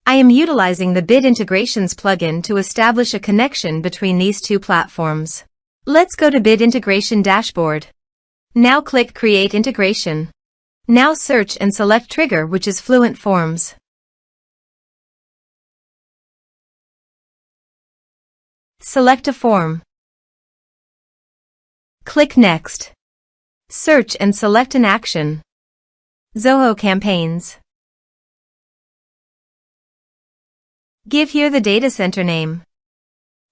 I am utilizing the Bit Integrations plugin to establish a connection between these two platforms. Let's go to Bit Integration Dashboard. Now click Create Integration. Now search and select trigger, which is Fluent Forms. Select a form. Click Next. Search and select an action. Zoho Campaigns. Give here the data center name.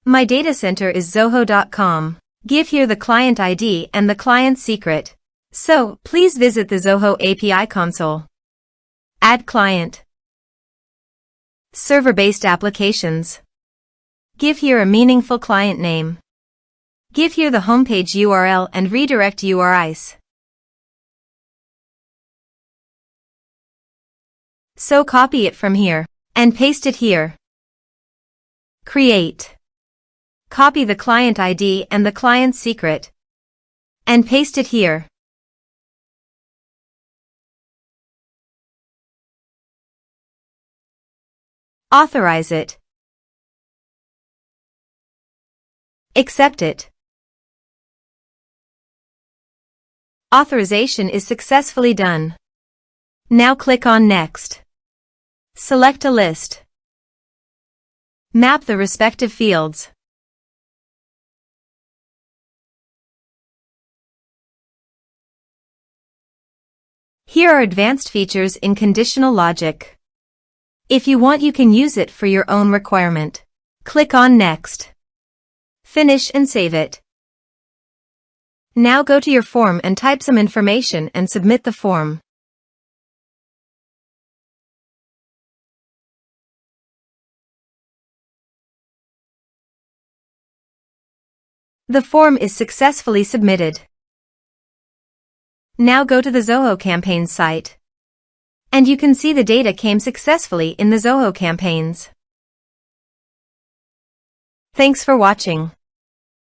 My data center is zoho.com. Give here the client ID and the client secret. So, please visit the Zoho API console. Add client. Server-based applications. Give here a meaningful client name. Give here the homepage URL and redirect URIs. So copy it from here and paste it here. Create. Copy the client ID and the client secret and paste it here. Authorize it. Accept it. Authorization is successfully done. Now click on Next. Select a list. Map the respective fields. Here are advanced features in conditional logic. If you want, you can use it for your own requirement. Click on Next. Finish and save it. Now go to your form and type some information and submit the form. The form is successfully submitted. Now go to the Zoho Campaigns site. And you can see the data came successfully in the Zoho Campaigns. Thanks for watching.